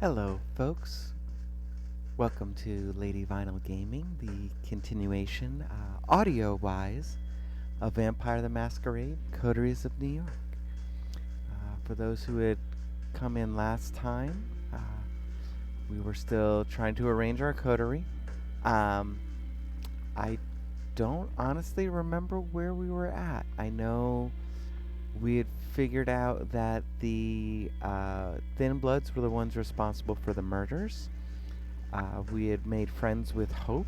Hello, folks. Welcome to Lady Vinyl Gaming, the continuation, audio-wise, of Vampire the Masquerade, Coteries of New York. For those who had come in last time, we were still trying to arrange our coterie. Um, I don't honestly remember where we were at. I know we had figured out that the Thin Bloods were the ones responsible for the murders. We had made friends with Hope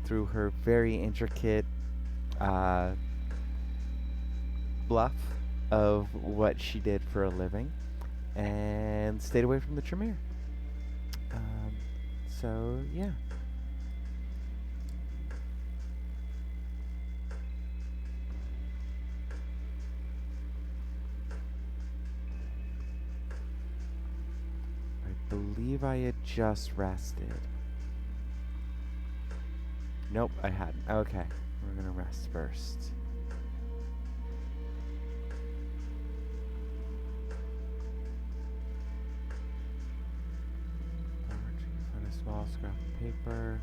through her very intricate bluff of what she did for a living, and stayed away from the Tremere. So, yeah. I believe I had just rested. Nope, I hadn't. Okay, we're gonna rest first. Find a small scrap of paper,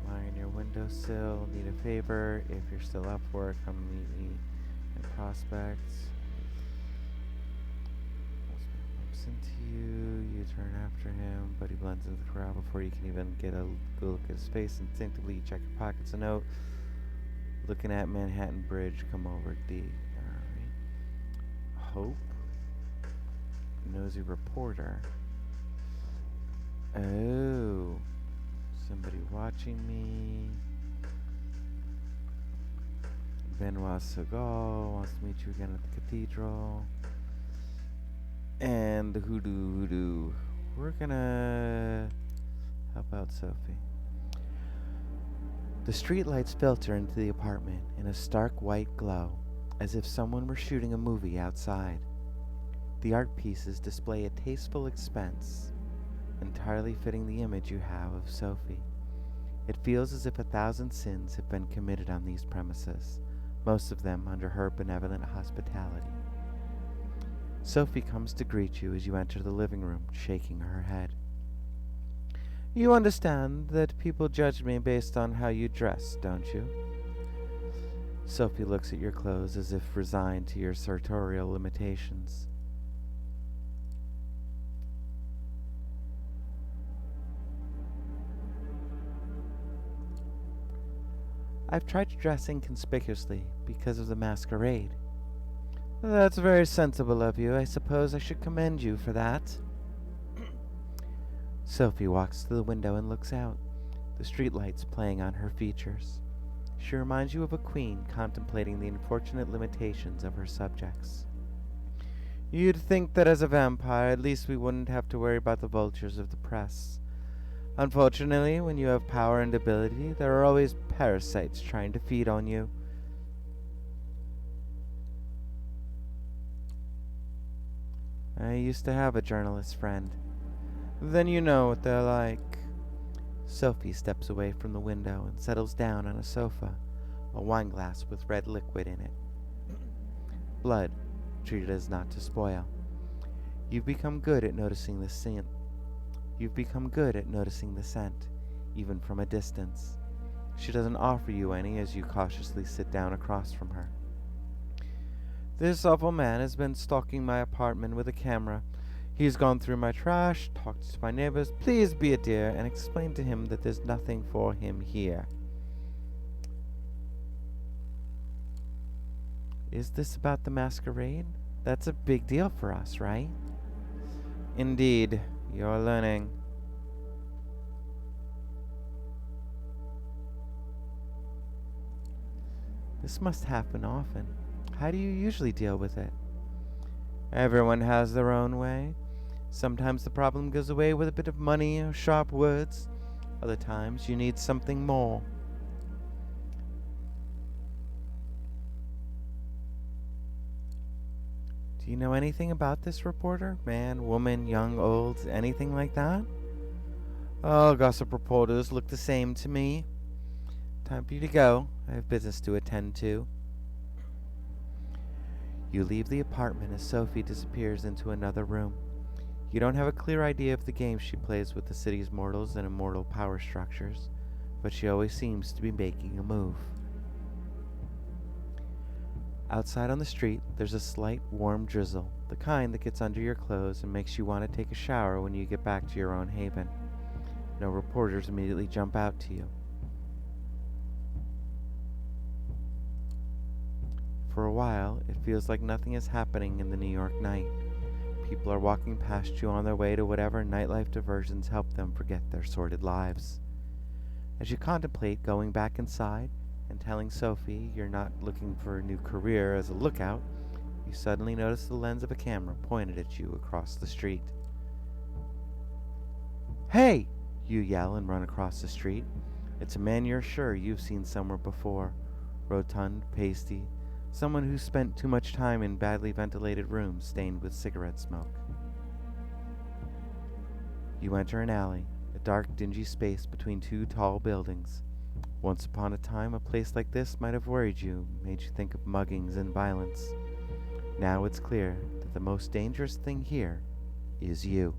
lie on your windowsill. Need a favor. If you're still up for it, come meet me in Prospect. Bumps into you. You turn after him, but he blends into the crowd before you can even get a good look at his face. Instinctively, you check your pockets. A note. Looking at Manhattan Bridge. Come over, D. Alright. Hope. Nosy reporter. Oh. Somebody watching me. Benoit Segal wants to meet you again at the cathedral. And the hoodoo. We're gonna help out Sophie. The streetlights filter into the apartment in a stark white glow, as if someone were shooting a movie outside. The art pieces display a tasteful expense, entirely fitting the image you have of Sophie. It feels as if 1,000 sins have been committed on these premises, most of them under her benevolent hospitality. Sophie comes to greet you as you enter the living room, shaking her head. You understand that people judge me based on how you dress, don't you? Sophie looks at your clothes as if resigned to your sartorial limitations. I've tried to dress inconspicuously because of the masquerade. That's very sensible of you. I suppose I should commend you for that. Sophie walks to the window and looks out, the streetlights playing on her features. She reminds you of a queen contemplating the unfortunate limitations of her subjects. You'd think that as a vampire, at least we wouldn't have to worry about the vultures of the press. Unfortunately, when you have power and ability, there are always parasites trying to feed on you. I used to have a journalist friend. Then you know what they're like. Sophie steps away from the window and settles down on a sofa, a wineglass with red liquid in it. Blood, treated as not to spoil. You've become good at noticing the scent. Even from a distance. She doesn't offer you any as you cautiously sit down across from her. This awful man has been stalking my apartment with a camera. He's gone through my trash, talked to my neighbors. Please be a dear and explain to him that there's nothing for him here. Is this about the masquerade? That's a big deal for us, right? Indeed, you're learning. This must happen often. How do you usually deal with it? Everyone has their own way. Sometimes the problem goes away with a bit of money or sharp words. Other times you need something more. Do you know anything about this reporter? Man, woman, young, old, anything like that? All gossip reporters look the same to me. Time for you to go. I have business to attend to. You leave the apartment as Sophie disappears into another room. You don't have a clear idea of the game she plays with the city's mortals and immortal power structures, but she always seems to be making a move. Outside on the street, there's a slight warm drizzle, the kind that gets under your clothes and makes you want to take a shower when you get back to your own haven. No reporters immediately jump out to you. For a while, it feels like nothing is happening in the New York night. People are walking past you on their way to whatever nightlife diversions help them forget their sordid lives. As you contemplate going back inside and telling Sophie you're not looking for a new career as a lookout, you suddenly notice the lens of a camera pointed at you across the street. "Hey!" you yell and run across the street. It's a man you're sure you've seen somewhere before. Rotund, pasty, someone who spent too much time in badly ventilated rooms stained with cigarette smoke. You enter an alley, a dark, dingy space between two tall buildings. Once upon a time, a place like this might have worried you, made you think of muggings and violence. Now it's clear that the most dangerous thing here is you.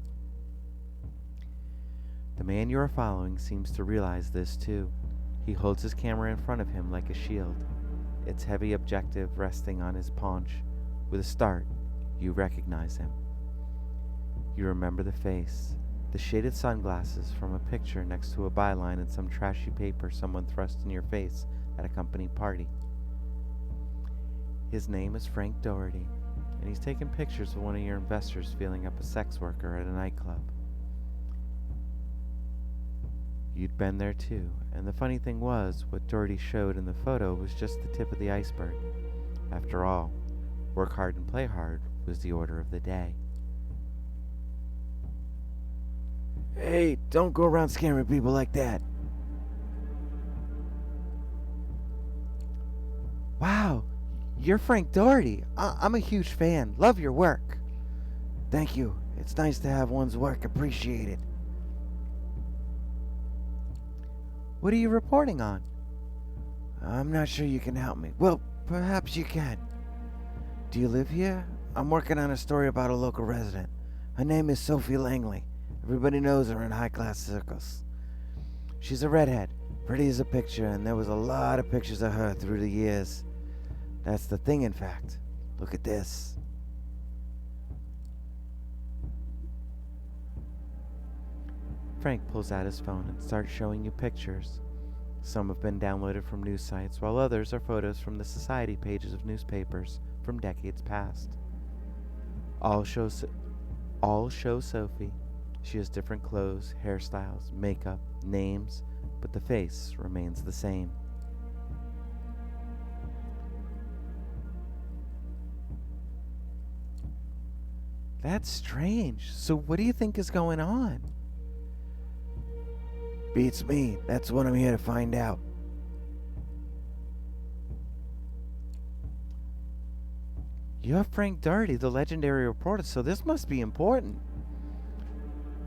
The man you are following seems to realize this too. He holds his camera in front of him like a shield, its heavy objective resting on his paunch. With a start, you recognize him. You remember the face, the shaded sunglasses from a picture next to a byline in some trashy paper someone thrust in your face at a company party. His name is Frank Doherty, and he's taken pictures of one of your investors feeling up a sex worker at a nightclub. You'd been there too, and the funny thing was, what Doherty showed in the photo was just the tip of the iceberg. After all, work hard and play hard was the order of the day. "Hey, don't go around scaring people like that." "Wow, you're Frank Doherty. I'm a huge fan. Love your work." "Thank you. It's nice to have one's work appreciated." "What are you reporting on?" "I'm not sure you can help me." "Well, perhaps you can." "Do you live here?" "I'm working on a story about a local resident. Her name is Sophie Langley. Everybody knows her in high-class circles. She's a redhead, pretty as a picture, and there was a lot of pictures of her through the years. That's the thing, in fact. Look at this." Frank pulls out his phone and starts showing you pictures. Some have been downloaded from news sites, while others are photos from the society pages of newspapers from decades past. All show Sophie. She has different clothes, hairstyles, makeup, names, but the face remains the same. "That's strange. So what do you think is going on?" "Beats me. That's what I'm here to find out." "You're Frank Doherty, the legendary reporter, so this must be important."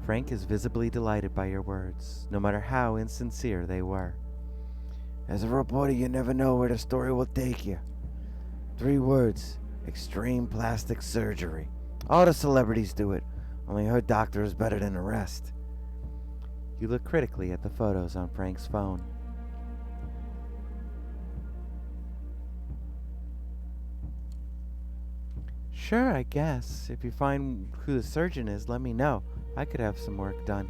Frank is visibly delighted by your words, no matter how insincere they were. "As a reporter, you never know where the story will take you. 3 words: extreme plastic surgery. All the celebrities do it, only her doctor is better than the rest." You look critically at the photos on Frank's phone. "Sure, I guess. If you find who the surgeon is, let me know. I could have some work done."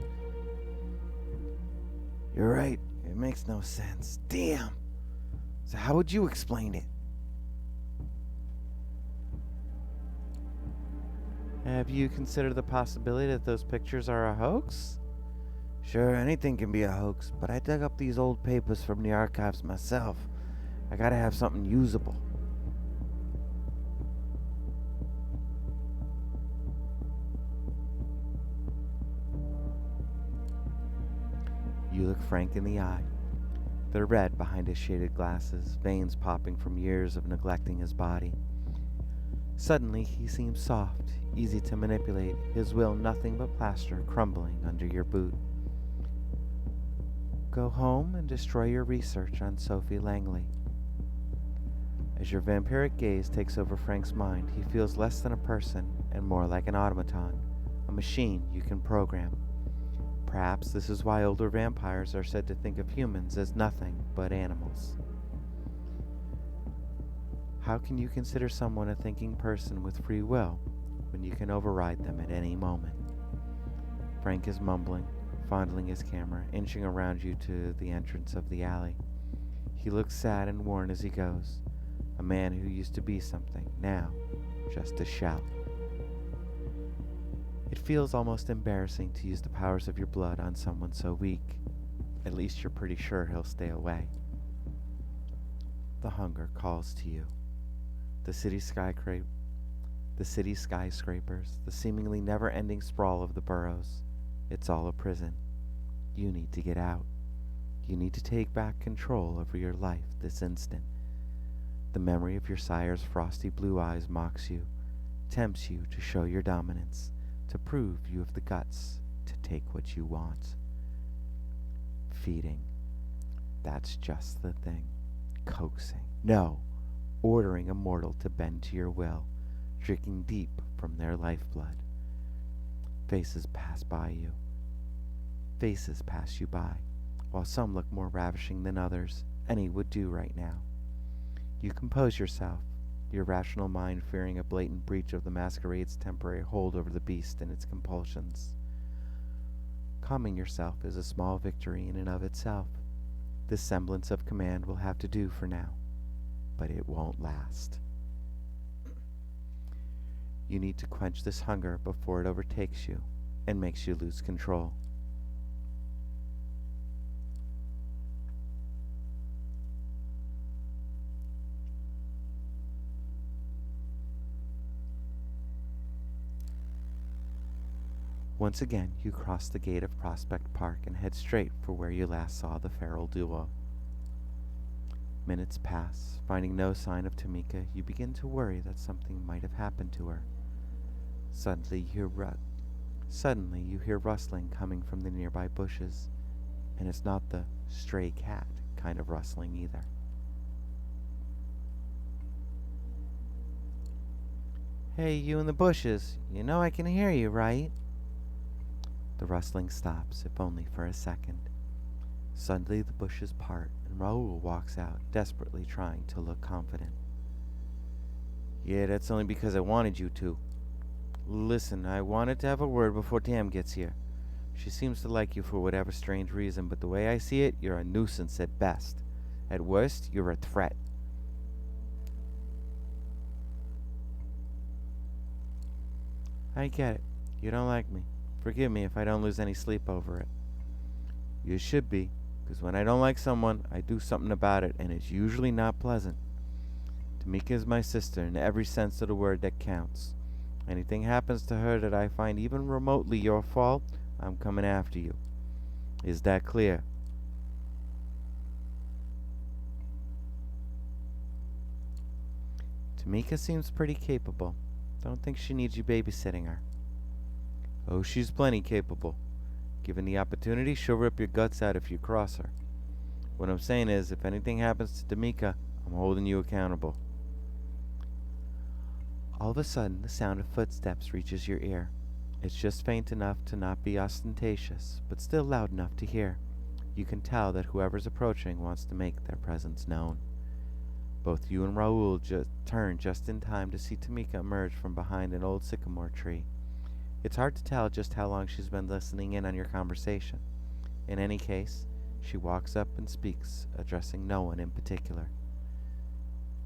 "You're right. It makes no sense. Damn. So how would you explain it?" "Have you considered the possibility that those pictures are a hoax?" "Sure, anything can be a hoax, but I dug up these old papers from the archives myself. I gotta have something usable." You look Frank in the eye. They're red behind his shaded glasses, veins popping from years of neglecting his body. Suddenly, he seems soft, easy to manipulate, his will nothing but plaster crumbling under your boot. "Go home and destroy your research on Sophie Langley." As your vampiric gaze takes over Frank's mind, he feels less than a person and more like an automaton, a machine you can program. Perhaps this is why older vampires are said to think of humans as nothing but animals. How can you consider someone a thinking person with free will when you can override them at any moment? Frank is mumbling, fondling his camera, inching around you to the entrance of the alley. He looks sad and worn as he goes, a man who used to be something, now just a shout. It feels almost embarrassing to use the powers of your blood on someone so weak. At least you're pretty sure he'll stay away. The hunger calls to you. The city skyscrapers, the seemingly never-ending sprawl of the boroughs. It's all a prison. You need to get out. You need to take back control over your life this instant. The memory of your sire's frosty blue eyes mocks you, tempts you to show your dominance, to prove you have the guts to take what you want. Feeding. That's just the thing. Coaxing. No. Ordering a mortal to bend to your will, drinking deep from their lifeblood. Faces pass by you. Faces pass you by. While some look more ravishing than others, any would do right now. You compose yourself, your rational mind fearing a blatant breach of the Masquerade's temporary hold over the beast and its compulsions. Calming yourself is a small victory in and of itself. This semblance of command will have to do for now, but it won't last. You need to quench this hunger before it overtakes you and makes you lose control. Once again, you cross the gate of Prospect Park and head straight for where you last saw the feral duo. Minutes pass. Finding no sign of Tamika, you begin to worry that something might have happened to her. Suddenly you hear rustling coming from the nearby bushes, and it's not the stray cat kind of rustling either. Hey, you in the bushes, you know I can hear you, right? The rustling stops, if only for a second. Suddenly the bushes part, and Raoul walks out, desperately trying to look confident. Yeah, that's only because I wanted you to. Listen, I wanted to have a word before Tam gets here. She seems to like you for whatever strange reason, but the way I see it, you're a nuisance at best. At worst, you're a threat. I get it. You don't like me. Forgive me if I don't lose any sleep over it. You should be, because when I don't like someone, I do something about it, and it's usually not pleasant. Tamika is my sister in every sense of the word that counts. Anything happens to her that I find even remotely your fault, I'm coming after you. Is that clear? Tamika seems pretty capable. Don't think she needs you babysitting her. Oh, she's plenty capable. Given the opportunity, she'll rip your guts out if you cross her. What I'm saying is, if anything happens to Tamika, I'm holding you accountable. All of a sudden, the sound of footsteps reaches your ear. It's just faint enough to not be ostentatious, but still loud enough to hear. You can tell that whoever's approaching wants to make their presence known. Both you and Raoul turn just in time to see Tamika emerge from behind an old sycamore tree. It's hard to tell just how long she's been listening in on your conversation. In any case, she walks up and speaks, addressing no one in particular.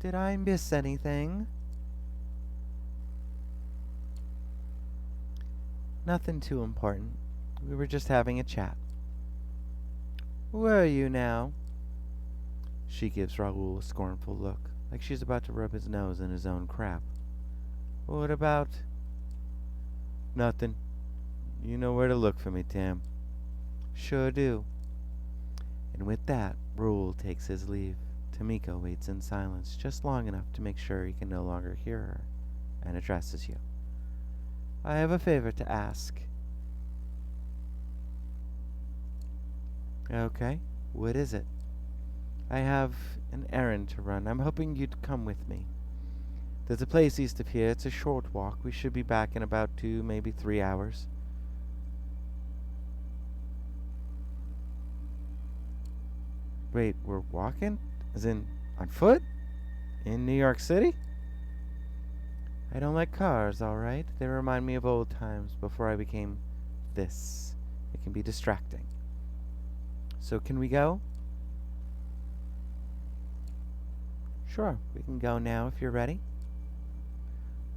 Did I miss anything? Nothing too important. We were just having a chat. Were you now? She gives Raoul a scornful look, like she's about to rub his nose in his own crap. What about? Nothing. You know where to look for me, Tam. Sure do. And with that, Raoul takes his leave. Tamika waits in silence just long enough to make sure he can no longer hear her, and addresses you. I have a favor to ask. Okay, what is it? I have an errand to run. I'm hoping you'd come with me. There's a place east of here. It's a short walk. We should be back in about 2, maybe 3 hours. Wait, we're walking? As in, on foot? In New York City? I don't like cars, alright? They remind me of old times before I became this. It can be distracting. So can we go? Sure, we can go now if you're ready.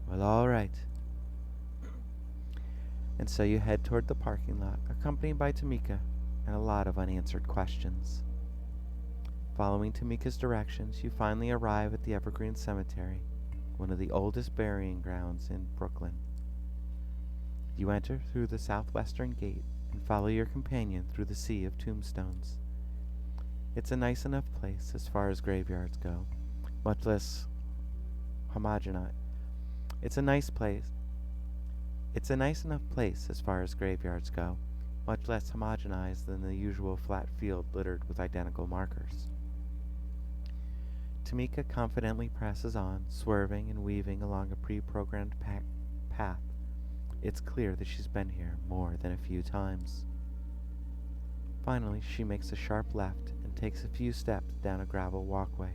Well, alright. And so you head toward the parking lot, accompanied by Tamika and a lot of unanswered questions. Following Tamika's directions, you finally arrive at the Evergreen Cemetery, one of the oldest burying grounds in Brooklyn. You enter through the southwestern gate and follow your companion through the sea of tombstones. It's a nice enough place as far as graveyards go, much less homogenized. It's a nice enough place as far as graveyards go, much less homogenized than the usual flat field littered with identical markers. Tamika confidently presses on, swerving and weaving along a pre-programmed path. It's clear that she's been here more than a few times. Finally, she makes a sharp left and takes a few steps down a gravel walkway,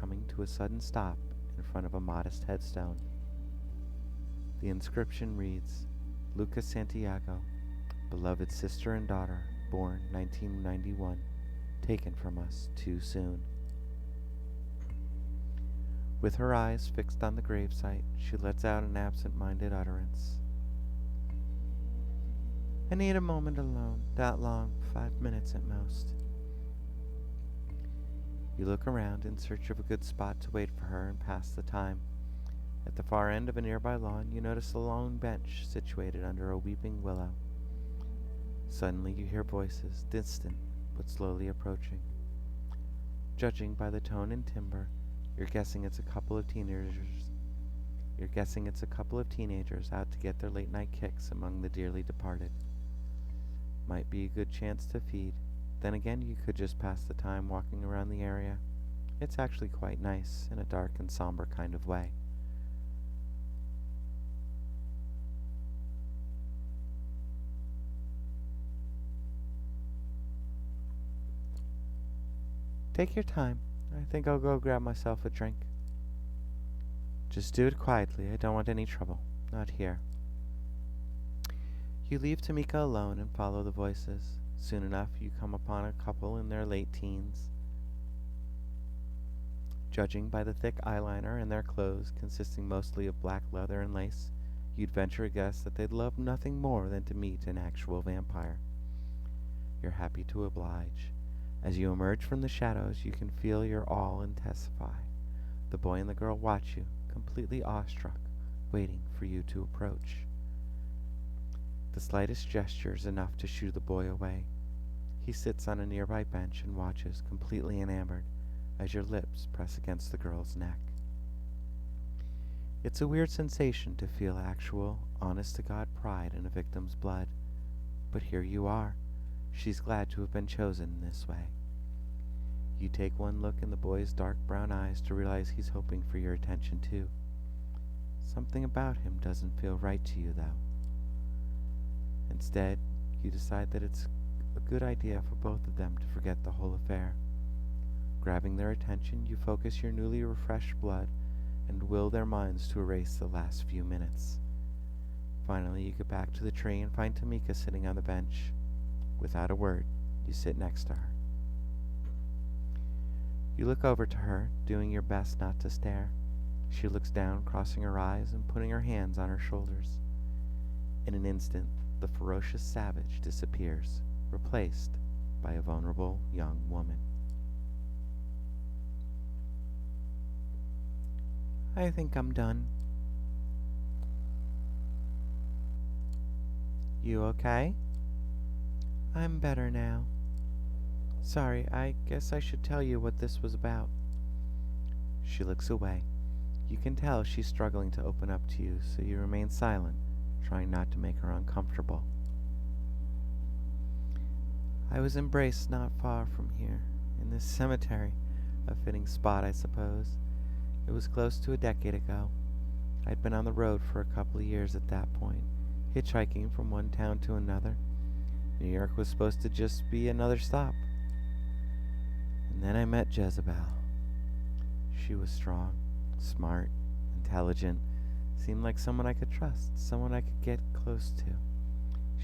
coming to a sudden stop in front of a modest headstone. The inscription reads, Lucas Santiago, beloved sister and daughter, born 1991, taken from us too soon. With her eyes fixed on the gravesite, she lets out an absent-minded utterance. I need a moment alone, that long, 5 minutes at most. You look around in search of a good spot to wait for her and pass the time. At the far end of a nearby lawn, you notice a lone bench situated under a weeping willow. Suddenly you hear voices, distant but slowly approaching. Judging by the tone and timbre, you're guessing it's a couple of teenagers out to get their late-night kicks among the dearly departed. Might be a good chance to feed. Then again, you could just pass the time walking around the area. It's actually quite nice, in a dark and somber kind of way. Take your time. I think I'll go grab myself a drink. Just do it quietly. I don't want any trouble. Not here. You leave Tamika alone and follow the voices. Soon enough, you come upon a couple in their late teens. Judging by the thick eyeliner and their clothes, consisting mostly of black leather and lace, you'd venture a guess that they'd love nothing more than to meet an actual vampire. You're happy to oblige. As you emerge from the shadows, you can feel your awe intensify. The boy and the girl watch you, completely awestruck, waiting for you to approach. The slightest gesture is enough to shoo the boy away. He sits on a nearby bench and watches, completely enamored, as your lips press against the girl's neck. It's a weird sensation to feel actual, honest-to-God pride in a victim's blood. But here you are. She's glad to have been chosen in this way. You take one look in the boy's dark brown eyes to realize he's hoping for your attention too. Something about him doesn't feel right to you, though. Instead, you decide that it's a good idea for both of them to forget the whole affair. Grabbing their attention, you focus your newly refreshed blood and will their minds to erase the last few minutes. Finally, you get back to the tree and find Tamika sitting on the bench. Without a word, you sit next to her. You look over to her, doing your best not to stare. She looks down, crossing her eyes and putting her hands on her shoulders. In an instant, the ferocious savage disappears, replaced by a vulnerable young woman. I think I'm done. You okay? I'm better now. Sorry, I guess I should tell you what this was about. She looks away. You can tell she's struggling to open up to you, so you remain silent, trying not to make her uncomfortable. I was embraced not far from here, in this cemetery, a fitting spot, I suppose. It was close to a decade ago. I'd been on the road for a couple of years at that point, hitchhiking from one town to another. New York was supposed to just be another stop. And then I met Jezebel. She was strong, smart, intelligent, seemed like someone I could trust, someone I could get close to.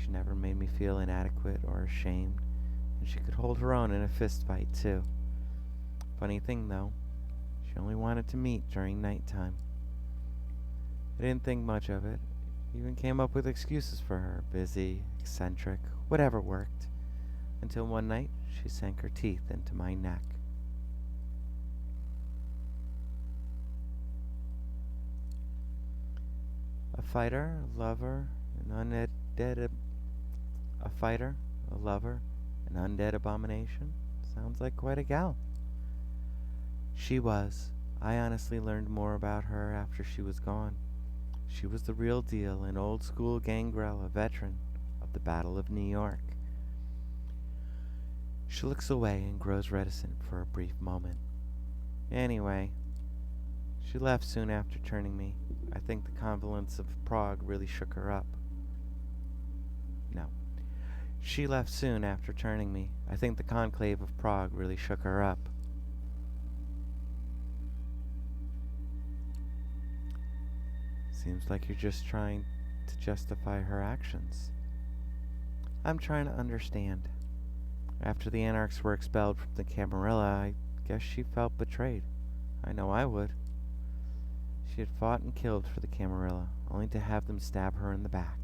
She never made me feel inadequate or ashamed, and she could hold her own in a fist fight, too. Funny thing, though, she only wanted to meet during nighttime. I didn't think much of it, even came up with excuses for her, busy, eccentric, whatever worked, until one night she sank her teeth into my neck. A fighter, a lover, an undead abomination. Sounds like quite a gal. She was. I honestly learned more about her after she was gone. She was the real deal, an old school gangrel, a veteran of the Battle of New York. She looks away and grows reticent for a brief moment. Anyway, she left soon after turning me. I think the convalescence of Prague really shook her up. No. She left soon after turning me. I think the conclave of Prague really shook her up. Seems like you're just trying to justify her actions. I'm trying to understand. After the Anarchs were expelled from the Camarilla, I guess she felt betrayed. I know I would. She had fought and killed for the Camarilla, only to have them stab her in the back.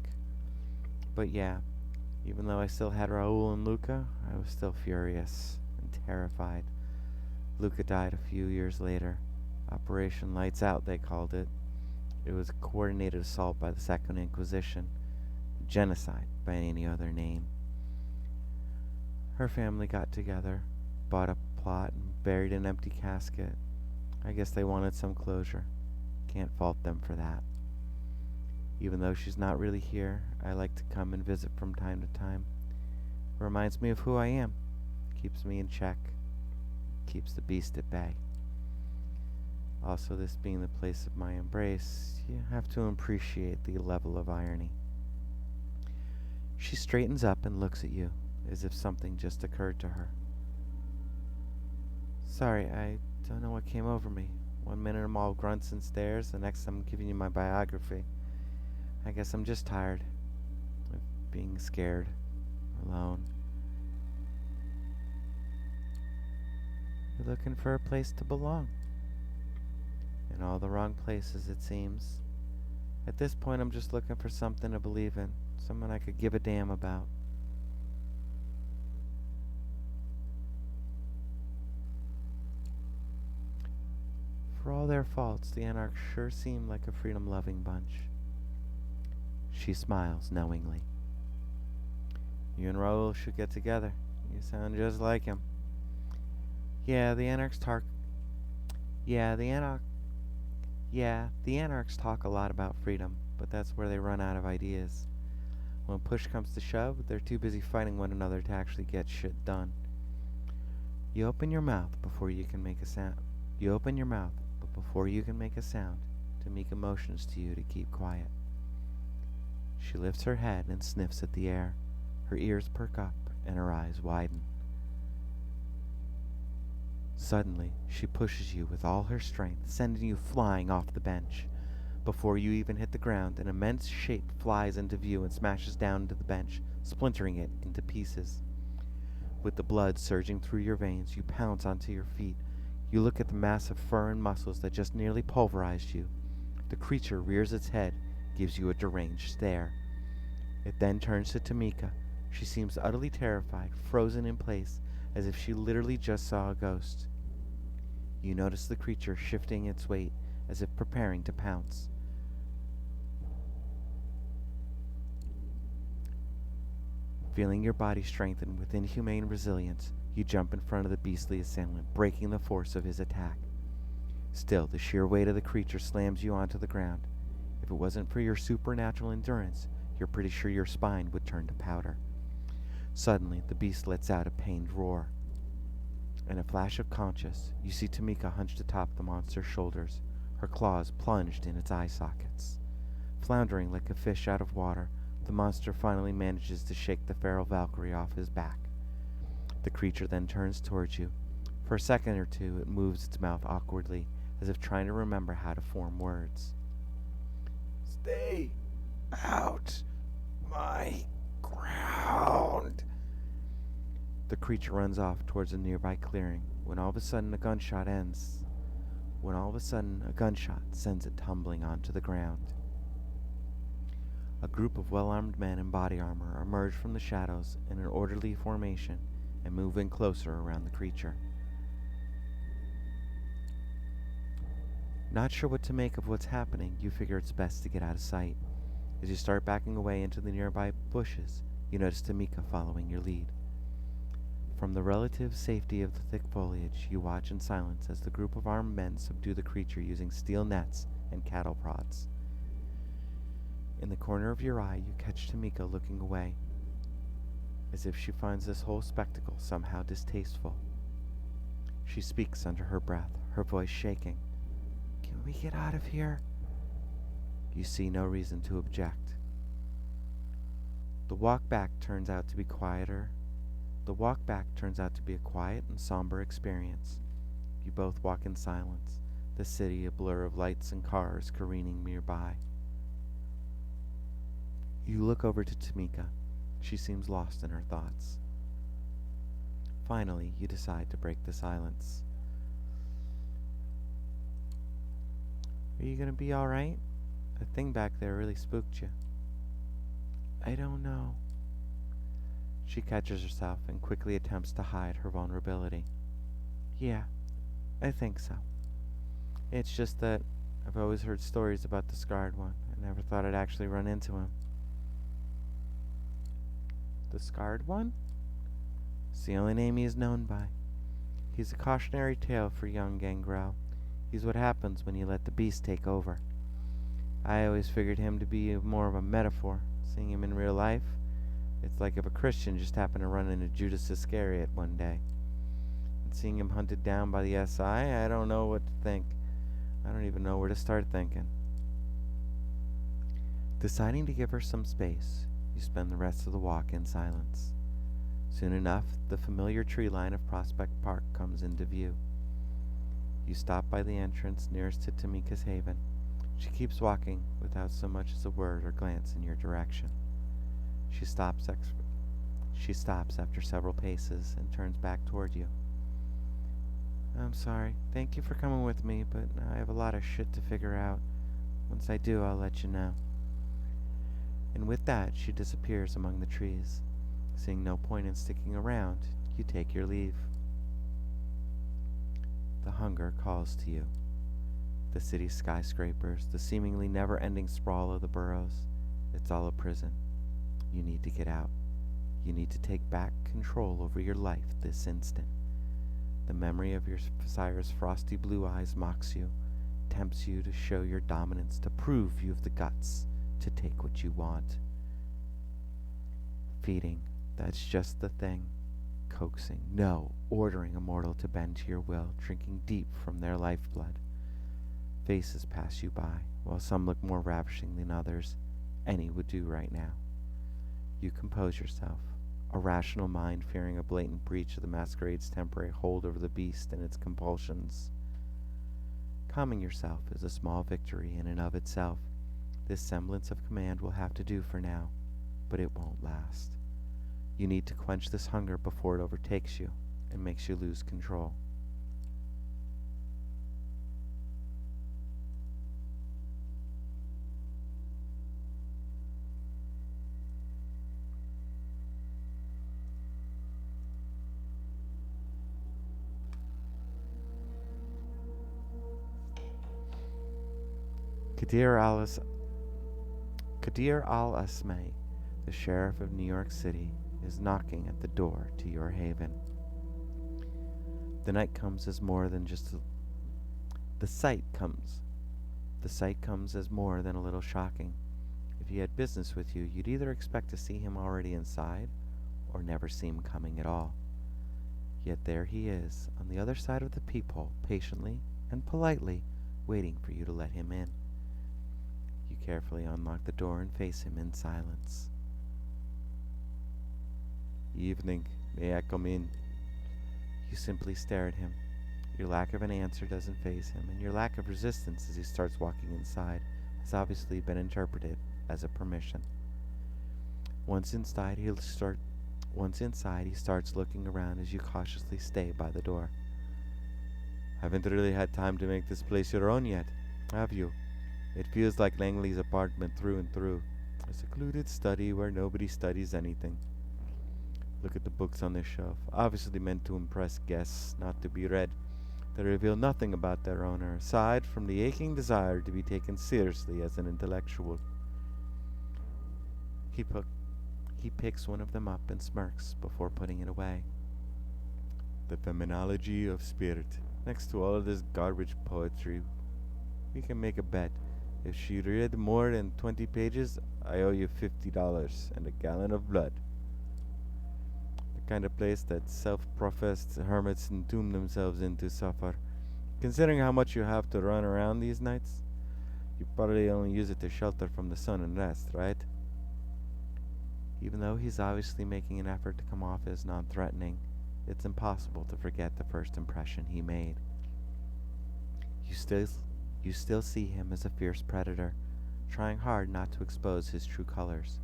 But yeah, even though I still had Raoul and Luca, I was still furious and terrified. Luca died a few years later. Operation Lights Out, they called it. It was a coordinated assault by the Second Inquisition, genocide by any other name. Her family got together, bought up a plot, and buried an empty casket. I guess they wanted some closure. Can't fault them for that. Even though she's not really here, I like to come and visit from time to time. Reminds me of who I am. Keeps me in check. Keeps the beast at bay. Also, this being the place of my embrace, you have to appreciate the level of irony. She straightens up and looks at you, as if something just occurred to her. Sorry, I don't know what came over me. 1 minute I'm all grunts and stares, the next I'm giving you my biography. I guess I'm just tired of being scared, alone. You're looking for a place to belong. In all the wrong places, it seems. At this point, I'm just looking for something to believe in, someone I could give a damn about. For all their faults, the Anarchs sure seem like a freedom-loving bunch. She smiles knowingly. You and Raoul should get together. You sound just like him. The Anarchs talk a lot about freedom, but that's where they run out of ideas. When push comes to shove, they're too busy fighting one another to actually get shit done. You open your mouth before you can make a sound. Before you can make a sound, Tamika motions to you to keep quiet. She lifts her head and sniffs at the air. Her ears perk up and her eyes widen. Suddenly, she pushes you with all her strength, sending you flying off the bench. Before you even hit the ground, an immense shape flies into view and smashes down into the bench, splintering it into pieces. With the blood surging through your veins, you pounce onto your feet. You look at the massive fur and muscles that just nearly pulverized you. The creature rears its head, gives you a deranged stare. It then turns to Tamika. She seems utterly terrified, frozen in place, as if she literally just saw a ghost. You notice the creature shifting its weight, as if preparing to pounce. Feeling your body strengthen with inhumane resilience, you jump in front of the beastly assailant, breaking the force of his attack. Still, the sheer weight of the creature slams you onto the ground. If it wasn't for your supernatural endurance, you're pretty sure your spine would turn to powder. Suddenly, the beast lets out a pained roar. In a flash of conscience, you see Tamika hunched atop the monster's shoulders, her claws plunged in its eye sockets. Floundering like a fish out of water, the monster finally manages to shake the feral Valkyrie off his back. The creature then turns towards you. For a second or two, it moves its mouth awkwardly, as if trying to remember how to form words. Stay out my ground. The creature runs off towards a nearby clearing, when all of a sudden a gunshot sends it tumbling onto the ground. A group of well-armed men in body armor emerge from the shadows in an orderly formation and move in closer around the creature. Not sure what to make of what's happening, you figure it's best to get out of sight. As you start backing away into the nearby bushes, you notice Tamika following your lead. From the relative safety of the thick foliage, you watch in silence as the group of armed men subdue the creature using steel nets and cattle prods. In the corner of your eye, you catch Tamika looking away, as if she finds this whole spectacle somehow distasteful. She speaks under her breath, her voice shaking. "Can we get out of here?" You see no reason to object. The walk back turns out to be a quiet and somber experience. You both walk in silence, the city a blur of lights and cars careening nearby. You look over to Tamika. She seems lost in her thoughts. Finally, you decide to break the silence. "Are you gonna be alright? That thing back there really spooked you." "I don't know." She catches herself and quickly attempts to hide her vulnerability. "Yeah, I think so. It's just that I've always heard stories about the scarred one. I never thought I'd actually run into him." "The scarred one?" "It's the only name he is known by. He's a cautionary tale for young Gangrel. He's what happens when you let the beast take over. I always figured him to be more of a metaphor. Seeing him in real life, it's like if a Christian just happened to run into Judas Iscariot one day. And seeing him hunted down by the SI, I don't know what to think. I don't even know where to start thinking." Deciding to give her some space, you spend the rest of the walk in silence. Soon enough, the familiar tree line of Prospect Park comes into view. You stop by the entrance nearest to Tamika's haven. She keeps walking without so much as a word or glance in your direction. She stops after several paces and turns back toward you. "I'm sorry. Thank you for coming with me, but I have a lot of shit to figure out. Once I do, I'll let you know." And with that, she disappears among the trees. Seeing no point in sticking around, you take your leave. The hunger calls to you. The city's skyscrapers, the seemingly never-ending sprawl of the boroughs, it's all a prison. You need to get out. You need to take back control over your life this instant. The memory of your sire's frosty blue eyes mocks you, tempts you to show your dominance, to prove you have the guts to take what you want. Feeding, that's just the thing. Coaxing, no, ordering a mortal to bend to your will, drinking deep from their lifeblood. Faces pass you by, while some look more ravishing than others. Any would do right now. You compose yourself, a rational mind fearing a blatant breach of the Masquerade's temporary hold over the beast and its compulsions. Calming yourself is a small victory in and of itself. This semblance of command will have to do for now, but it won't last. You need to quench this hunger before it overtakes you and makes you lose control. Kadir al-Asmay, the sheriff of New York City, is knocking at the door to your haven. The night comes as more than just the sight comes as more than a little shocking. If he had business with you, you'd either expect to see him already inside or never see him coming at all. Yet there he is, on the other side of the peephole, patiently and politely waiting for you to let him in. You carefully unlock the door and face him in silence. Evening. May I come in? You simply stare at him. Your lack of an answer doesn't faze him, and your lack of resistance as he starts walking inside has obviously been interpreted as a permission. Once inside, he starts looking around as you cautiously stay by the door. Haven't really had time to make this place your own yet, have you? It feels like Langley's apartment through and through. A secluded study where nobody studies anything. Look at the books on this shelf, obviously meant to impress guests, not to be read. They reveal nothing about their owner, aside from the aching desire to be taken seriously as an intellectual. He picks one of them up and smirks before putting it away. The Phenomenology of Spirit. Next to all of this garbage poetry, we can make a bet. If she read more than 20 pages, I owe you $50 and a gallon of blood. The kind of place that self-professed hermits entomb themselves in to suffer. Considering how much you have to run around these nights, you probably only use it to shelter from the sun and rest, right? Even though he's obviously making an effort to come off as non-threatening, it's impossible to forget the first impression he made. You still see him as a fierce predator, trying hard not to expose his true colors.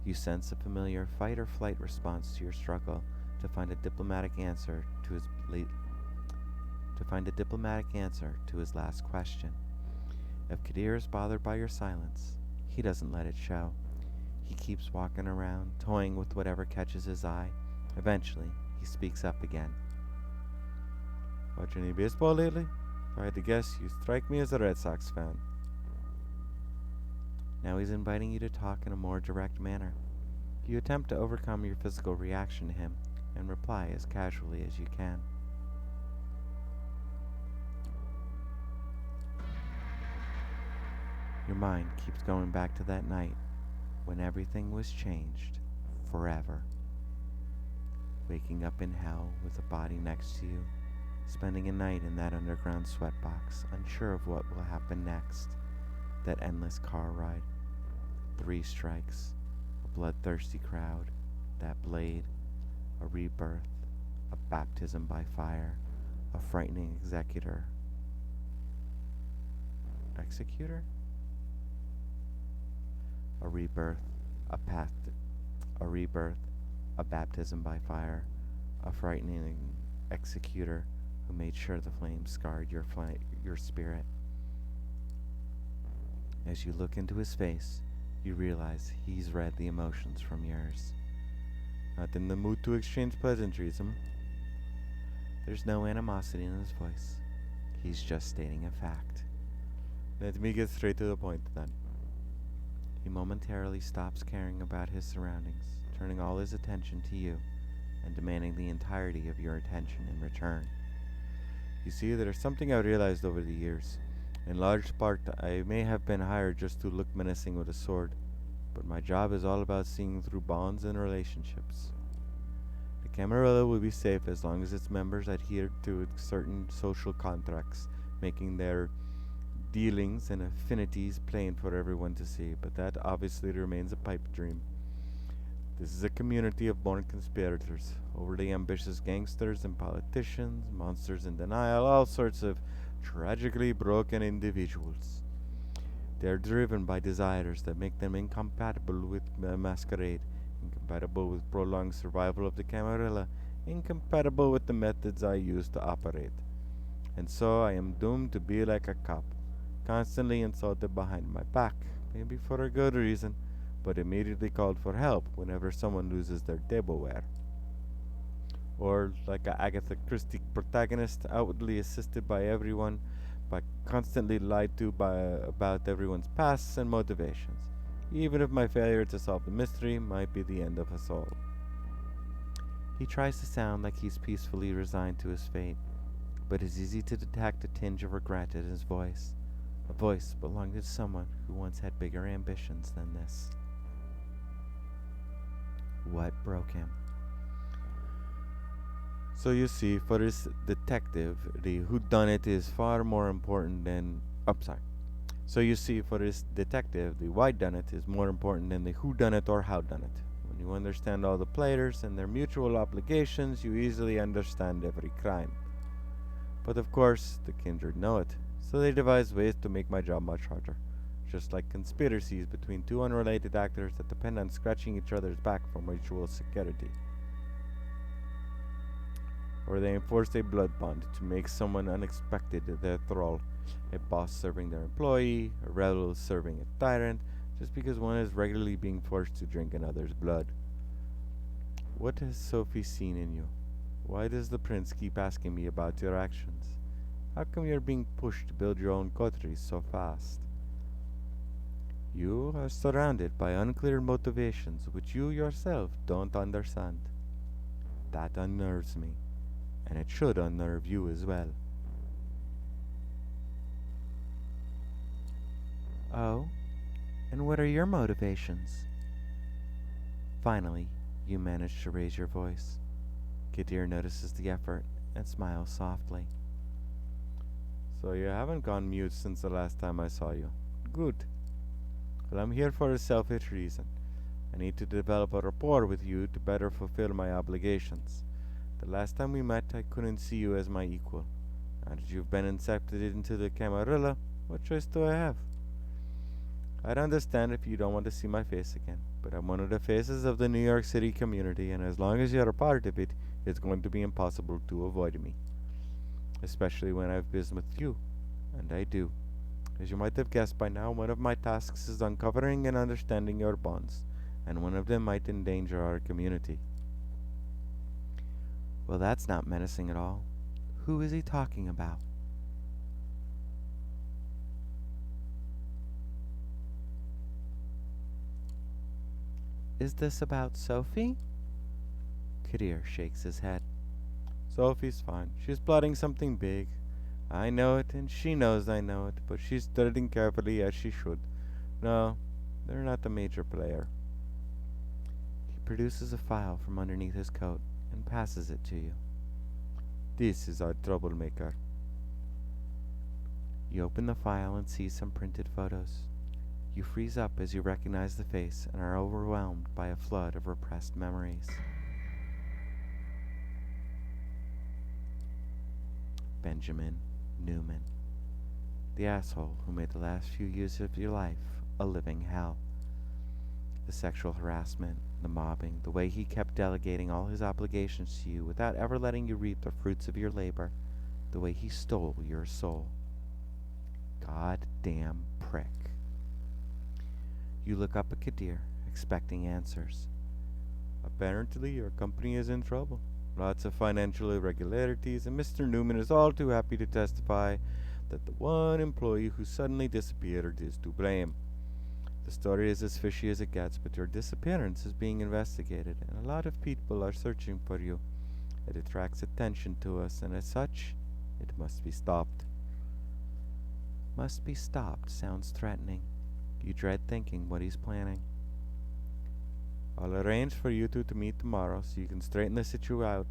You sense a familiar fight or flight response to your struggle to find a diplomatic answer to his last question. If Kadir is bothered by your silence, he doesn't let it show. He keeps walking around, toying with whatever catches his eye. Eventually, he speaks up again. Watch any baseball lately? If I had to guess, you strike me as a Red Sox fan. Now he's inviting you to talk in a more direct manner. You attempt to overcome your physical reaction to him and reply as casually as you can. Your mind keeps going back to that night when everything was changed forever. Waking up in hell with a body next to you, spending a night in that underground sweatbox, unsure of what will happen next. That endless car ride, 3 strikes, a bloodthirsty crowd, that blade, a rebirth, a baptism by fire, a frightening executor? A rebirth, a baptism by fire, a frightening executor who made sure the flames scarred your spirit. As you look into his face, you realize he's read the emotions from yours. Not in the mood to exchange pleasantries, There's no animosity in his voice. He's just stating a fact. Let me get straight to the point, then. He momentarily stops caring about his surroundings, turning all his attention to you and demanding the entirety of your attention in return. You see, there's something I realized over the years. In large part, I may have been hired just to look menacing with a sword, but my job is all about seeing through bonds and relationships. The Camarilla will be safe as long as its members adhere to certain social contracts, making their dealings and affinities plain for everyone to see, but that obviously remains a pipe dream. This is a community of born conspirators, overly ambitious gangsters and politicians, monsters in denial, all sorts of tragically broken individuals. They are driven by desires that make them incompatible with Masquerade, incompatible with prolonged survival of the Camarilla, incompatible with the methods I use to operate. And so I am doomed to be like a cop, constantly insulted behind my back, maybe for a good reason, but immediately called for help whenever someone loses their tableware. Or like a Agatha Christie protagonist, outwardly assisted by everyone, but constantly lied to about everyone's pasts and motivations, even if my failure to solve the mystery might be the end of us all. He tries to sound like he's peacefully resigned to his fate, but it's easy to detect a tinge of regret in his voice, a voice belonging to someone who once had bigger ambitions than this. What broke him? So you see, for this detective, the whodunit is far more important than Oh, sorry. So you see, for this detective, the why done it is more important than the who done it or how done it. When you understand all the players and their mutual obligations, you easily understand every crime. But of course, the kindred know it, so they devise ways to make my job much harder. Just like conspiracies between two unrelated actors that depend on scratching each other's back for mutual security. Or they enforce a blood bond to make someone unexpected their thrall, a boss serving their employee, a rebel serving a tyrant, just because one is regularly being forced to drink another's blood. What has Sophie seen in you? Why does the prince keep asking me about your actions? How come you're being pushed to build your own coteries so fast? You are surrounded by unclear motivations which you yourself don't understand. That unnerves me, and it should unnerve you as well. Oh, and what are your motivations? Finally, you manage to raise your voice. Kadir notices the effort and smiles softly. So you haven't gone mute since the last time I saw you. Good. Well, I'm here for a selfish reason. I need to develop a rapport with you to better fulfill my obligations. The last time we met, I couldn't see you as my equal. Now that you've been accepted into the Camarilla, what choice do I have? I'd understand if you don't want to see my face again, but I'm one of the faces of the New York City community, and as long as you're a part of it, it's going to be impossible to avoid me. Especially when I've business with you, and I do. As you might have guessed by now, one of my tasks is uncovering and understanding your bonds, and one of them might endanger our community. Well, that's not menacing at all. Who is he talking about? Is this about Sophie? Kadir shakes his head. Sophie's fine. She's plotting something big. I know it, and she knows I know it, but she's treading carefully as she should. No, they're not the major player. He produces a file from underneath his coat and passes it to you. This is our troublemaker. You open the file and see some printed photos. You freeze up as you recognize the face and are overwhelmed by a flood of repressed memories. Benjamin Newman, the asshole who made the last few years of your life a living hell. The sexual harassment, the mobbing, the way he kept delegating all his obligations to you without ever letting you reap the fruits of your labor, the way he stole your soul. Goddamn prick. You look up at Kadir, expecting answers. Apparently, your company is in trouble. Lots of financial irregularities, and Mr. Newman is all too happy to testify that the one employee who suddenly disappeared is to blame. The story is as fishy as it gets, but your disappearance is being investigated, and a lot of people are searching for you. It attracts attention to us, and as such, it must be stopped. Must be stopped sounds threatening. You dread thinking what he's planning. I'll arrange for you two to meet tomorrow so you can straighten the situation out.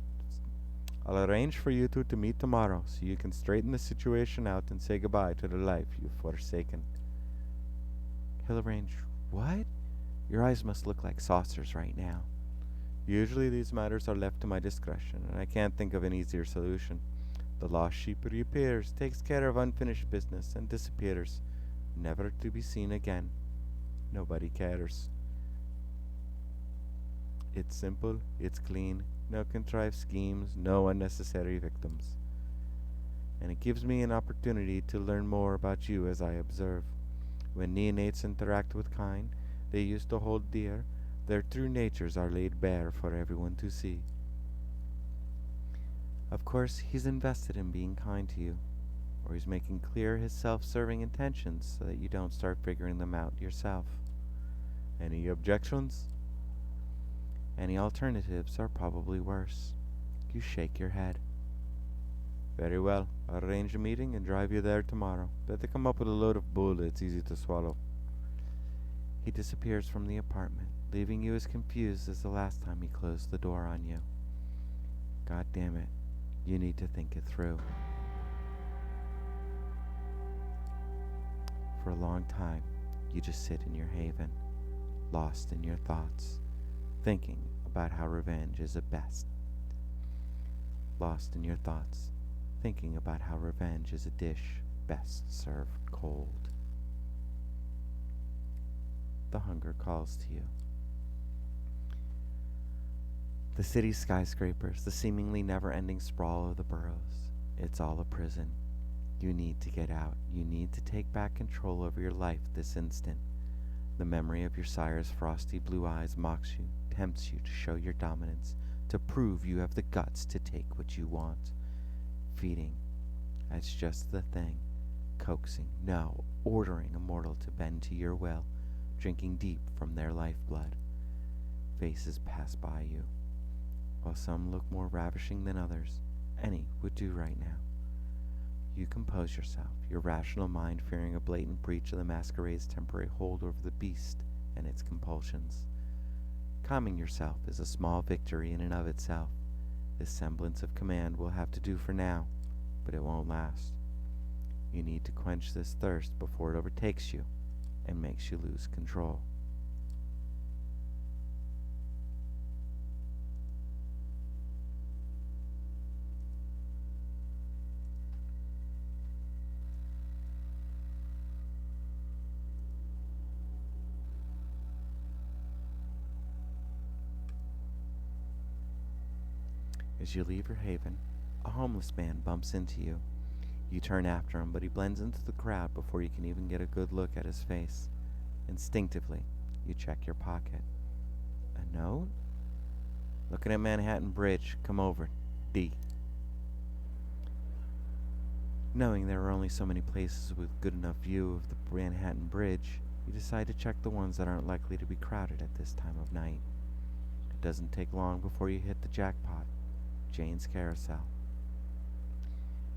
I'll arrange for you two to meet tomorrow so you can straighten the situation out and say goodbye to the life you've forsaken. He'll arrange what? Your eyes must look like saucers right now. Usually these matters are left to my discretion, and I can't think of an easier solution. The lost sheep reappears, takes care of unfinished business, and disappears, never to be seen again. Nobody cares. It's simple, it's clean, no contrived schemes, no unnecessary victims. And it gives me an opportunity to learn more about you as I observe. When neonates interact with kind they used to hold dear, their true natures are laid bare for everyone to see. Of course, he's invested in being kind to you, or he's making clear his self-serving intentions so that you don't start figuring them out yourself. Any objections? Any alternatives are probably worse. You shake your head. Very well. I'll arrange a meeting and drive you there tomorrow. Better come up with a load of bull that's easy to swallow. He disappears from the apartment, leaving you as confused as the last time he closed the door on you. God damn it. You need to think it through. For a long time, you just sit in your haven, lost in your thoughts, thinking about how revenge is at best. Lost in your thoughts, thinking about how revenge is a dish best served cold. The hunger calls to you. The city's skyscrapers, the seemingly never-ending sprawl of the boroughs, it's all a prison. You need to get out. You need to take back control over your life this instant. The memory of your sire's frosty blue eyes mocks you, tempts you to show your dominance, to prove you have the guts to take what you want. Feeding, that's just the thing. Coaxing, no, ordering a mortal to bend to your will, drinking deep from their lifeblood. Faces pass by you. While some look more ravishing than others, any would do right now. You compose yourself, your rational mind fearing a blatant breach of the Masquerade's temporary hold over the beast and its compulsions. Calming yourself is a small victory in and of itself. This semblance of command will have to do for now, but it won't last. You need to quench this thirst before it overtakes you and makes you lose control. As you leave your haven, a homeless man bumps into you. You turn after him, but he blends into the crowd before you can even get a good look at his face. Instinctively, you check your pocket. A note? Looking at Manhattan Bridge. Come over. D. Knowing there are only so many places with good enough view of the Manhattan Bridge, you decide to check the ones that aren't likely to be crowded at this time of night. It doesn't take long before you hit the jackpot. Jane's Carousel.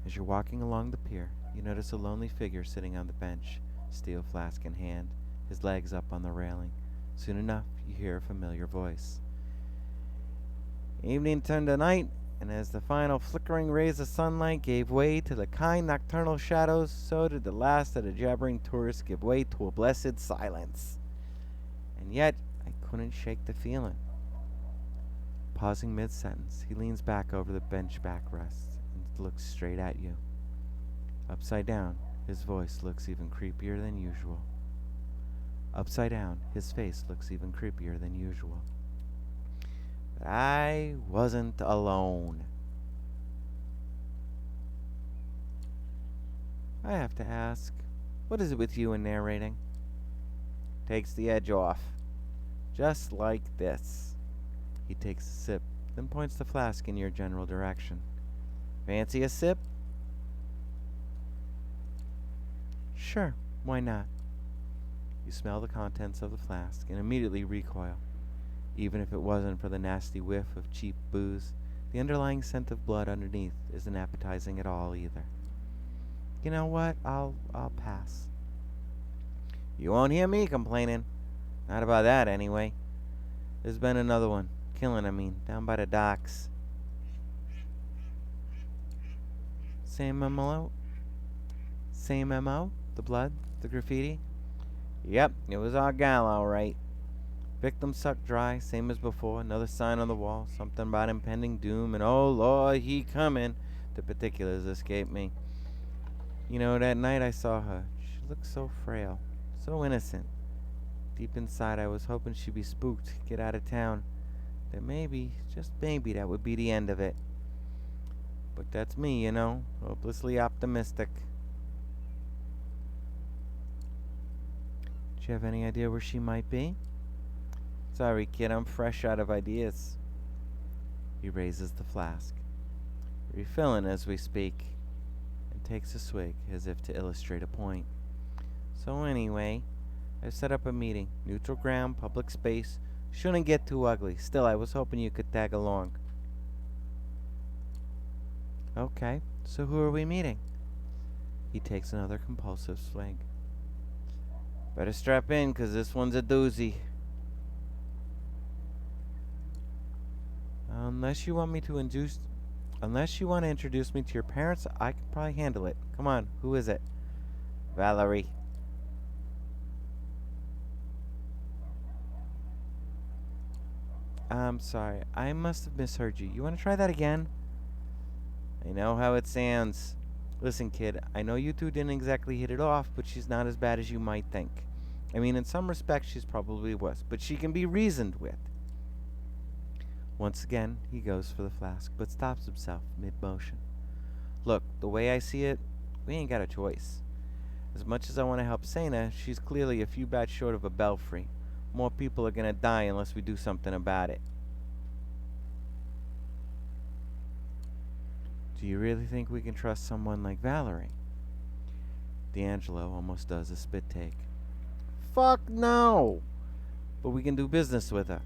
As you're walking along the pier, you notice a lonely figure sitting on the bench, steel flask in hand, his legs up on the railing. Soon enough, you hear a familiar voice. Evening turned to night, and as the final flickering rays of sunlight gave way to the kind nocturnal shadows, so did the last of the jabbering tourists give way to a blessed silence. And yet, I couldn't shake the feeling. Pausing mid-sentence, he leans back over the bench backrest and looks straight at you. Upside down, his voice looks even creepier than usual. Upside down, his face looks even creepier than usual. But I wasn't alone. I have to ask, what is it with you and narrating? Takes the edge off. Just like this. He takes a sip, then points the flask in your general direction. Fancy a sip? Sure, why not? You smell the contents of the flask and immediately recoil. Even if it wasn't for the nasty whiff of cheap booze, the underlying scent of blood underneath isn't appetizing at all either. You know what? I'll pass. You won't hear me complaining. Not about that, anyway. There's been another one. Killing, down by the docks. Same MO? Same MO? The blood? The graffiti? Yep, it was our gal, all right. Victim sucked dry, same as before. Another sign on the wall, something about impending doom, and oh Lord, he coming. The particulars escape me. You know, that night I saw her. She looked so frail, so innocent. Deep inside, I was hoping she'd be spooked, get out of town. That maybe, just maybe, that would be the end of it. But that's me, you know, hopelessly optimistic. Do you have any idea where she might be? Sorry, kid, I'm fresh out of ideas. He raises the flask, refilling as we speak, and takes a swig as if to illustrate a point. So anyway, I've set up a meeting. Neutral ground, public space. Shouldn't get too ugly. Still, I was hoping you could tag along. Okay, so who are we meeting? He takes another compulsive swig. Better strap in, 'cause this one's a doozy. Unless you want to introduce me to your parents, I can probably handle it. Come on, who is it? Valerie. I'm sorry. I must have misheard you. You want to try that again? I know how it sounds. Listen, kid, I know you two didn't exactly hit it off, but she's not as bad as you might think. I mean, in some respects, she's probably worse, but she can be reasoned with. Once again, he goes for the flask, but stops himself mid-motion. Look, the way I see it, we ain't got a choice. As much as I want to help Sana, she's clearly a few bats short of a belfry. More people are gonna die unless we do something about it. Do you really think we can trust someone like Valerie? D'Angelo almost does a spit take. Fuck no! But we can do business with her.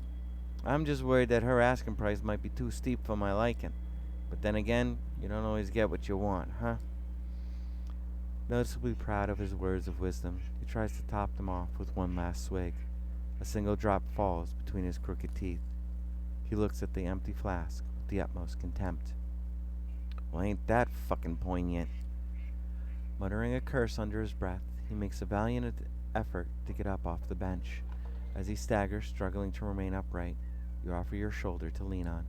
I'm just worried that her asking price might be too steep for my liking. But then again, you don't always get what you want, huh? Noticeably proud of his words of wisdom, he tries to top them off with one last swig. A single drop falls between his crooked teeth. He looks at the empty flask with the utmost contempt. Well, ain't that fucking poignant? Muttering a curse under his breath, he makes a valiant effort to get up off the bench. As he staggers, struggling to remain upright, you offer your shoulder to lean on.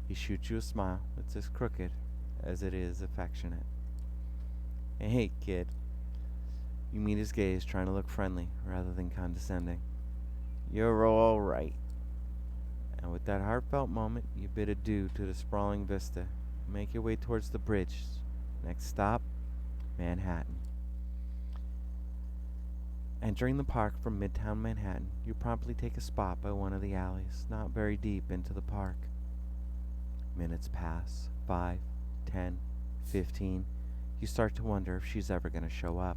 He shoots you a smile that's as crooked as it is affectionate. Hey, kid. You meet his gaze, trying to look friendly rather than condescending. You're all right. And with that heartfelt moment, you bid adieu to the sprawling vista and make your way towards the bridge. Next stop, Manhattan. Entering the park from Midtown Manhattan, you promptly take a spot by one of the alleys, not very deep into the park. Minutes pass, 5, 10, 15. You start to wonder if she's ever going to show up.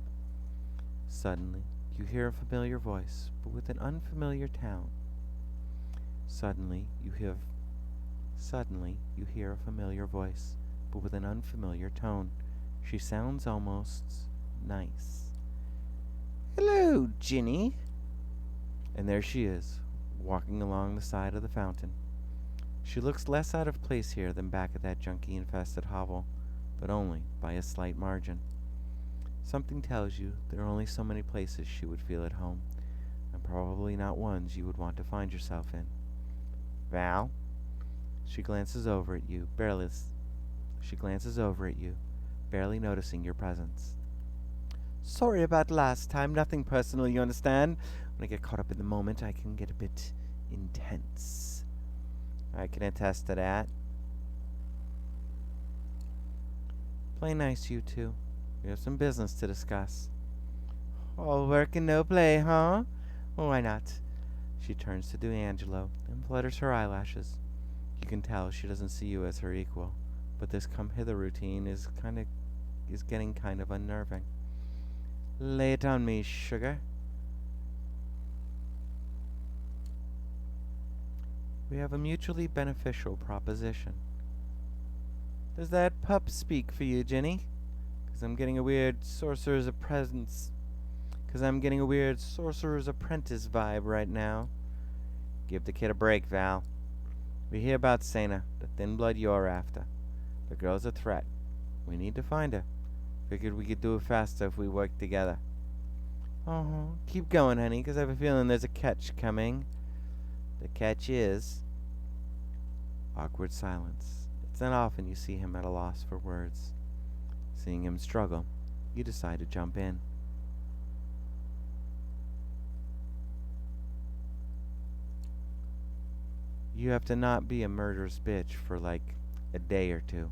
Suddenly, you hear a familiar voice, but with an unfamiliar tone. Suddenly, you hear a familiar voice, but with an unfamiliar tone. She sounds almost nice. Hello, Ginny. And there she is, walking along the side of the fountain. She looks less out of place here than back at that junkie-infested hovel, but only by a slight margin. Something tells you there are only so many places she would feel at home, and probably not ones you would want to find yourself in. Val? She glances over at you, barely noticing your presence. Sorry about last time, nothing personal, you understand? When I get caught up in the moment, I can get a bit intense. I can attest to that. Play nice, you two. We have some business to discuss. All work and no play, huh? Why not? She turns to D'Angelo and flutters her eyelashes. You can tell she doesn't see you as her equal, but this come-hither routine is getting kind of unnerving. Lay it on me, sugar. We have a mutually beneficial proposition. Does that pup speak for you, Jenny? 'Cause I'm getting a weird sorcerer's apprentice vibe right now. Give the kid a break, Val. We hear about Sana, the thin blood you're after. The girl's a threat. We need to find her. Figured we could do it faster if we worked together. Keep going, honey, 'cause I have a feeling there's a catch coming. The catch is... Awkward silence. It's not often you see him at a loss for words. Seeing him struggle, you decide to jump in. You have to not be a murderous bitch for like a day or two.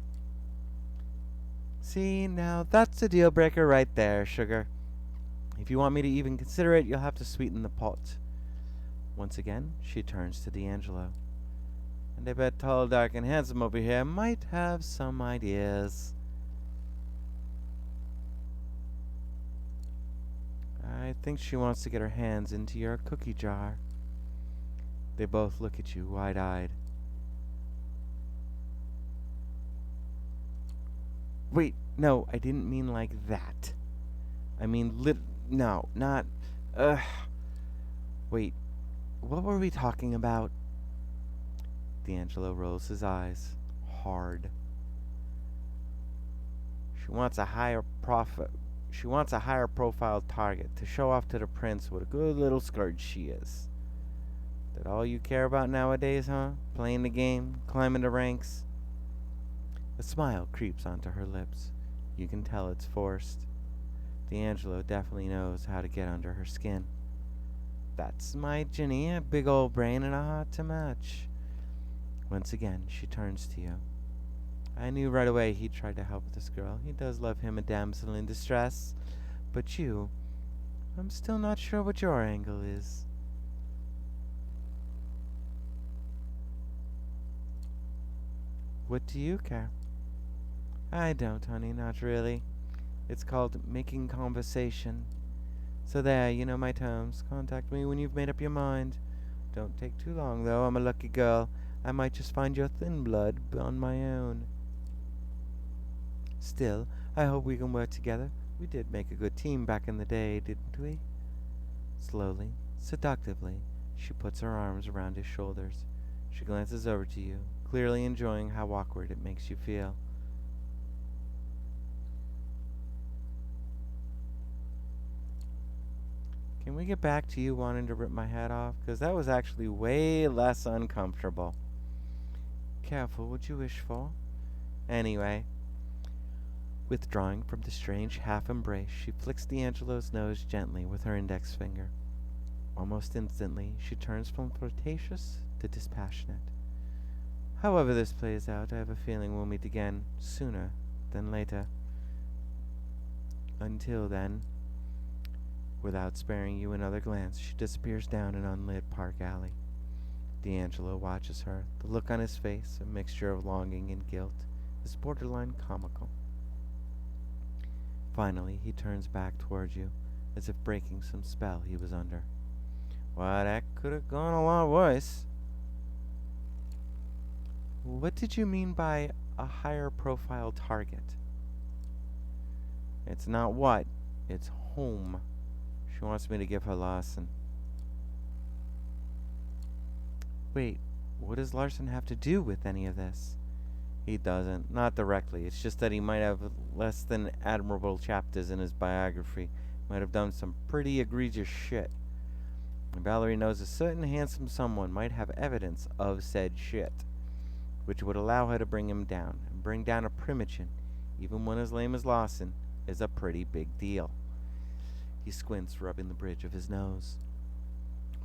See, now that's a deal breaker right there, sugar. If you want me to even consider it, you'll have to sweeten the pot. Once again, she turns to D'Angelo. And I bet tall, dark, and handsome over here might have some ideas. I think she wants to get her hands into your cookie jar. They both look at you, wide-eyed. Wait, no, I didn't mean like that. I mean, no, not... Wait, what were we talking about? D'Angelo rolls his eyes, hard. She wants a higher profile target to show off to the prince what a good little scourge she is. That all you care about nowadays, huh? Playing the game, climbing the ranks? A smile creeps onto her lips. You can tell it's forced. D'Angelo definitely knows how to get under her skin. That's my Ginny, a big old brain and a heart to match. Once again, she turns to you. I knew right away he tried to help this girl. He does love him a damsel in distress. But you, I'm still not sure what your angle is. What do you care? I don't, honey, not really. It's called making conversation. So there, you know my terms. Contact me when you've made up your mind. Don't take too long, though. I'm a lucky girl. I might just find your thin blood on my own. Still, I hope we can work together. We did make a good team back in the day, didn't we? Slowly, seductively, she puts her arms around his shoulders. She glances over to you, clearly enjoying how awkward it makes you feel. Can we get back to you wanting to rip my head off? Because that was actually way less uncomfortable. Careful what you wish for. Anyway, withdrawing from the strange half-embrace, she flicks D'Angelo's nose gently with her index finger. Almost instantly, she turns from flirtatious to dispassionate. However this plays out, I have a feeling we'll meet again sooner than later. Until then, without sparing you another glance, she disappears down an unlit park alley. D'Angelo watches her. The look on his face, a mixture of longing and guilt, is borderline comical. Finally, he turns back towards you, as if breaking some spell he was under. Why, that could have gone a lot worse. What did you mean by a higher profile target? It's not what, it's whom. She wants me to give her Larson. Wait, what does Larson have to do with any of this? He doesn't. Not directly. It's just that he might have less than admirable chapters in his biography. Might have done some pretty egregious shit. And Valerie knows a certain handsome someone might have evidence of said shit, which would allow her to bring him down. And bring down a primogen, even one as lame as Lawson, is a pretty big deal. He squints, rubbing the bridge of his nose.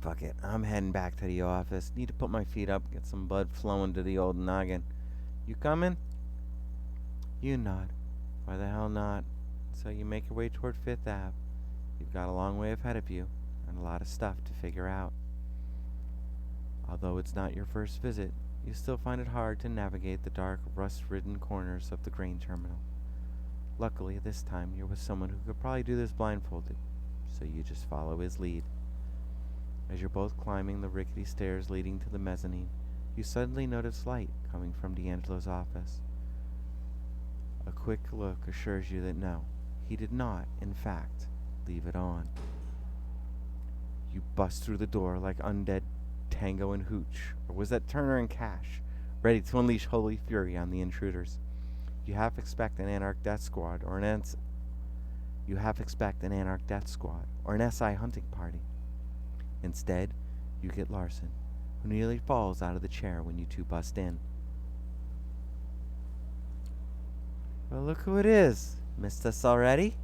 Fuck it, I'm heading back to the office. Need to put my feet up, get some blood flowing to the old noggin. You coming? You nod. Why the hell not? So you make your way toward Fifth Ave. You've got a long way ahead of you, and a lot of stuff to figure out. Although it's not your first visit, you still find it hard to navigate the dark, rust-ridden corners of the grain terminal. Luckily, this time you're with someone who could probably do this blindfolded, so you just follow his lead. As you're both climbing the rickety stairs leading to the mezzanine, you suddenly notice light coming from D'Angelo's office. A quick look assures you that no, he did not, in fact, leave it on. You bust through the door like undead Tango and Hooch, or was that Turner and Cash, ready to unleash holy fury on the intruders. You half expect an Anarch Death Squad or an SI hunting party. Instead, you get Larson, who nearly falls out of the chair when you two bust in. Well, look who it is. Missed us already?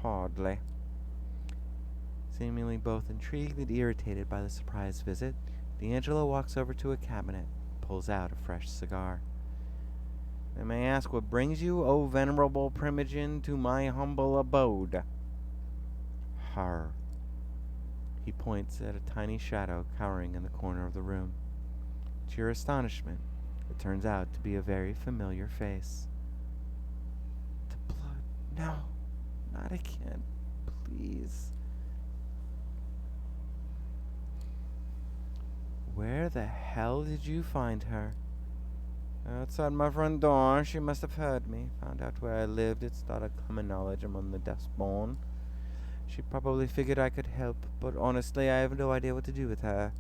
Hardly. Seemingly both intrigued and irritated by the surprise visit, D'Angelo walks over to a cabinet and pulls out a fresh cigar. And may I ask what brings you, O venerable primogen, to my humble abode? Har. He points at a tiny shadow cowering in the corner of the room. To your astonishment, it turns out to be a very familiar face. The blood. No, not again. Please. Where the hell did you find her? Outside my front door. She must have heard me. Found out where I lived. It's not a common knowledge among the deathborn. She probably figured I could help, but honestly, I have no idea what to do with her.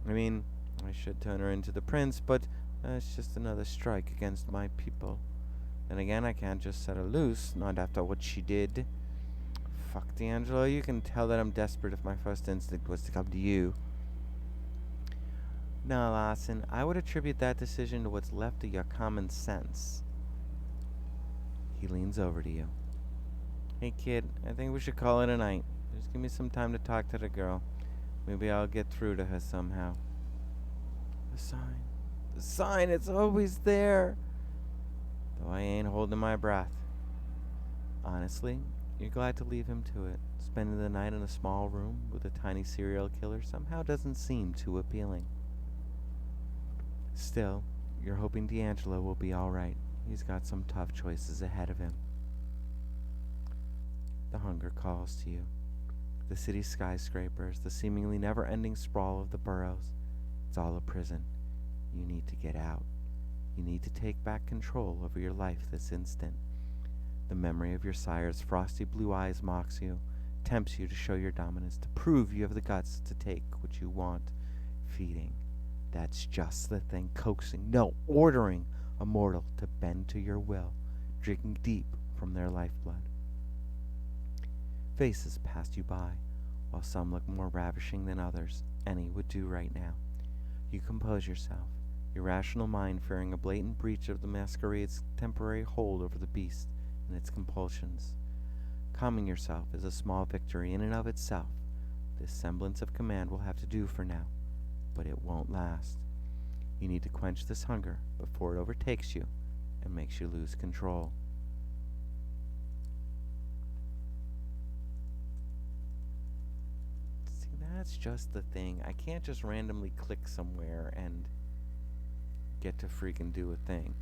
I mean, I should turn her into the prince, but it's just another strike against my people. Then again, I can't just set her loose, not after what she did. Fuck, D'Angelo, you can tell that I'm desperate if my first instinct was to come to you. No, Lawson, I would attribute that decision to what's left of your common sense. He leans over to you. Hey, kid, I think we should call it a night. Just give me some time to talk to the girl. Maybe I'll get through to her somehow. The sign. The sign, it's always there. Though I ain't holding my breath. Honestly, you're glad to leave him to it. Spending the night in a small room with a tiny serial killer somehow doesn't seem too appealing. Still, you're hoping D'Angelo will be alright. He's got some tough choices ahead of him. The hunger calls to you. The city's skyscrapers, the seemingly never-ending sprawl of the boroughs. It's all a prison. You need to get out. You need to take back control over your life this instant. The memory of your sire's frosty blue eyes mocks you, tempts you to show your dominance, to prove you have the guts to take what you want. Feeding. That's just the thing. Coaxing, no, ordering a mortal to bend to your will, drinking deep from their lifeblood. Faces passed you by, while some look more ravishing than others. Any would do right now. You compose yourself, your rational mind fearing a blatant breach of the Masquerade's temporary hold over the beast and its compulsions. Calming yourself is a small victory in and of itself. This semblance of command will have to do for now, but it won't last. You need to quench this hunger before it overtakes you and makes you lose control. See, that's just the thing. I can't just randomly click somewhere and get to freaking do a thing.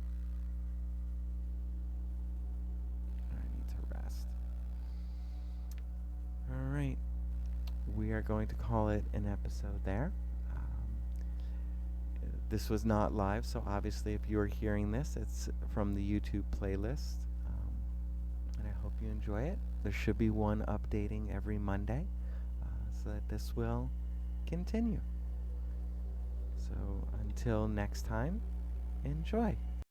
I need to rest. Alright. We are going to call it an episode there. This was not live, so obviously if you are hearing this, it's from the YouTube playlist. And I hope you enjoy it. There should be one updating every Monday, so that this will continue. So until next time, enjoy.